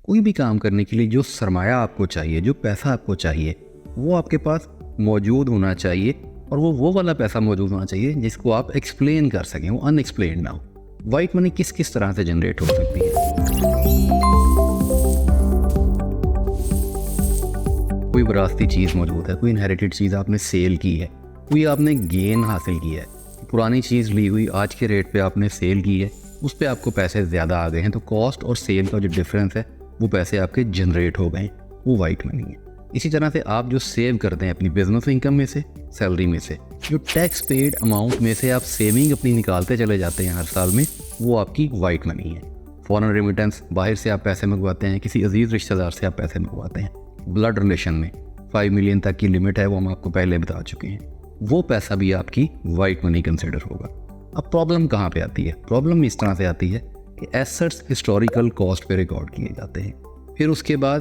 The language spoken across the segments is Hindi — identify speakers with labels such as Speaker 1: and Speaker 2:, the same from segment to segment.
Speaker 1: कोई भी काम करने के लिए जो सरमाया आपको चाहिए, जो पैसा आपको चाहिए, वो आपके पास मौजूद होना चाहिए। और वो वाला पैसा मौजूद होना चाहिए जिसको आप एक्सप्लेन कर सकें, वो अनएक्सप्लेन्ड ना हो। वाइट मनी किस किस तरह से जनरेट हो सकती है? कोई विरासती चीज़ मौजूद है, कोई इनहेरिटेड चीज़ आपने सेल की है, कोई आपने गेन हासिल किया है, पुरानी चीज़ ली हुई आज के रेट पे आपने सेल की है, उस पर आपको पैसे ज़्यादा आ गए हैं, तो कॉस्ट और सेल का जो डिफरेंस है वो पैसे आपके जनरेट हो गए, वो वाइट मनी है। इसी तरह से आप जो सेव करते हैं अपनी बिजनेस इनकम में से, सैलरी में से, जो टैक्स पेड अमाउंट में से आप सेविंग अपनी निकालते चले जाते हैं हर साल में, वो आपकी वाइट मनी है। फॉरेन रेमिटेंस, बाहर से आप पैसे मंगवाते हैं, किसी अजीज़ रिश्तेदार से आप पैसे मंगवाते हैं, ब्लड रिलेशन में 5 मिलियन तक की लिमिट है, वो हम आपको पहले बता चुके हैं, वो पैसा भी आपकी वाइट मनी कंसिडर होगा। अब प्रॉब्लम कहाँ पे आती है? प्रॉब्लम इस तरह से आती है कि एसेट्स हिस्टोरिकल कॉस्ट पे रिकॉर्ड किए जाते हैं। फिर उसके बाद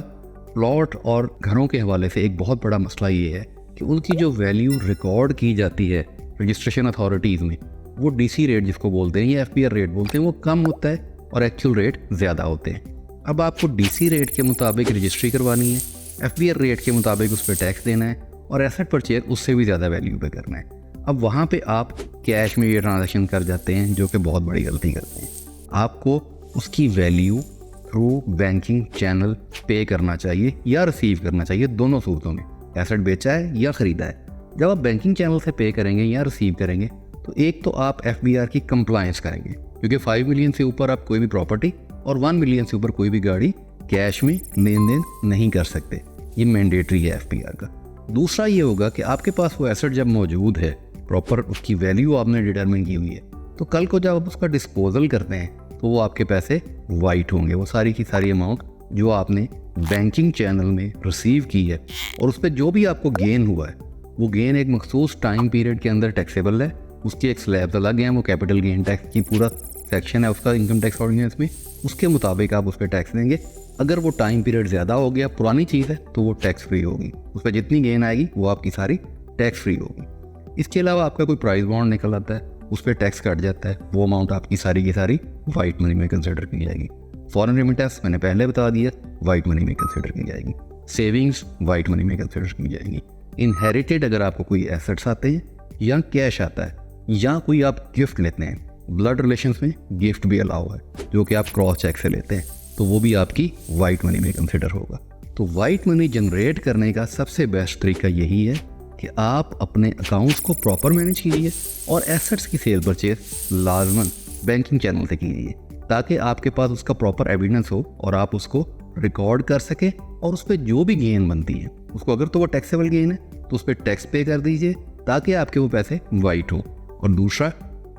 Speaker 1: प्लॉट और घरों के हवाले से एक बहुत बड़ा मसला ये है कि उनकी जो वैल्यू रिकॉर्ड की जाती है रजिस्ट्रेशन अथॉरिटीज़ में, वो डीसी रेट जिसको बोलते हैं या एफपीआर रेट बोलते हैं, वो कम होता है और एक्चुअल रेट ज़्यादा होते हैं। अब आपको डीसी रेट के मुताबिक रजिस्ट्री करवानी है, एफपीआर रेट के मुताबिक उस पर टैक्स देना है और एसेट परचेज उससे भी ज़्यादा वैल्यू पे करना है। अब वहाँ पे आप कैश में ये ट्रांजैक्शन कर जाते हैं, जो कि बहुत बड़ी गलती करते हैं। आपको उसकी वैल्यू थ्रू बैंकिंग चैनल पे करना चाहिए या रिसीव करना चाहिए, दोनों सूरतों में। एसेट बेचा है या ख़रीदा है, जब आप बैंकिंग चैनल से पे करेंगे या रिसीव करेंगे तो एक तो आप एफबीआर की कंप्लायंस करेंगे, क्योंकि 5 मिलियन से ऊपर आप कोई भी प्रॉपर्टी और 1 मिलियन से ऊपर कोई भी गाड़ी कैश में लेन देन नहीं कर सकते, ये मैंडेटरी है एफबीआर का। दूसरा ये होगा कि आपके पास वो एसेट जब मौजूद है, प्रॉपर उसकी वैल्यू आपने डिटरमिन की हुई है, तो कल को जब आप उसका डिस्पोजल करते हैं तो वो आपके पैसे वाइट होंगे। वो सारी की सारी अमाउंट जो आपने बैंकिंग चैनल में रिसीव की है और उस पर जो भी आपको गेन हुआ है, वो गेन एक मखसूस टाइम पीरियड के अंदर टैक्सेबल है। उसकी एक स्लैब अलग है, वो कैपिटल गेन टैक्स की पूरा सेक्शन है उसका इनकम टैक्स ऑर्डिनेंस में, उसके मुताबिक आप उस पर टैक्स देंगे। अगर वो टाइम पीरियड ज़्यादा हो गया, पुरानी चीज़ है, तो वो टैक्स फ्री होगी, उस पर जितनी गेन आएगी वो आपकी सारी टैक्स फ्री होगी। इसके अलावा आपका कोई प्राइस बॉन्ड निकल आता है, उस पर टैक्स कट जाता है, वो अमाउंट आपकी सारी की सारी वाइट मनी में कंसिडर की जाएगी। फॉरेन रेमिटेंस मैंने पहले बता दिया, वाइट मनी में कंसिडर की जाएगी। सेविंग्स वाइट मनी में कंसिडर की जाएंगी। इनहेरिटेड अगर आपको कोई एसेट्स आते हैं या कैश आता है या कोई आप गिफ्ट लेते हैं, ब्लड रिलेशंस में गिफ्ट भी अलाउ है जो कि आप क्रॉस चेक से लेते हैं, तो वो भी आपकी वाइट मनी में कंसिडर होगा। तो वाइट मनी जनरेट करने का सबसे बेस्ट तरीका यही है कि आप अपने अकाउंट्स को प्रॉपर मैनेज कीजिए और एसेट्स की सेल परचेज लाजमन बैंकिंग चैनल से कीजिए, ताकि आपके पास उसका प्रॉपर एविडेंस हो और आप उसको रिकॉर्ड कर सकें और उस पर जो भी गेन बनती है उसको, अगर तो वो टैक्सेबल गेन है तो उस पर टैक्स पे कर दीजिए ताकि आपके वो पैसे वाइट हो। और दूसरा,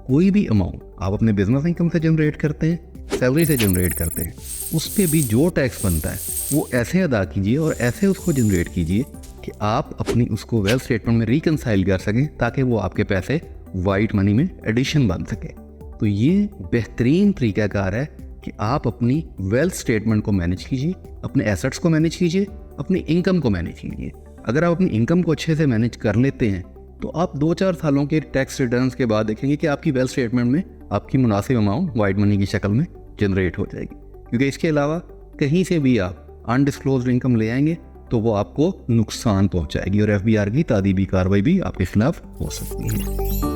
Speaker 1: कोई भी अमाउंट आप अपने बिजनेस इनकम से जनरेट करते हैं, सैलरी से जनरेट करते हैं, उस पर भी जो टैक्स बनता है वो ऐसे अदा कीजिए और ऐसे उसको जनरेट कीजिए कि आप अपनी उसको वेल्थ स्टेटमेंट में रिकंसाइल कर सकें, ताकि वो आपके पैसे वाइट मनी में एडिशन बन सके। तो ये बेहतरीन तरीक़ाकार है कि आप अपनी वेल्थ स्टेटमेंट को मैनेज कीजिए, अपने एसेट्स को मैनेज कीजिए, अपनी इनकम को मैनेज कीजिए। अगर आप अपनी इनकम को अच्छे से मैनेज कर लेते हैं तो आप 2-4 सालों के टैक्स रिटर्न्स के बाद देखेंगे कि आपकी वेल्थ स्टेटमेंट में आपकी मुनासिब अमाउंट वाइट मनी की शक्ल में जनरेट हो जाएगी। क्योंकि इसके अलावा कहीं से भी आप अनडिस्क्लोज्ड इनकम ले आएंगे तो वो आपको नुकसान पहुंचाएगी और एफबीआर की तादीबी कार्रवाई भी आपके खिलाफ हो सकती है।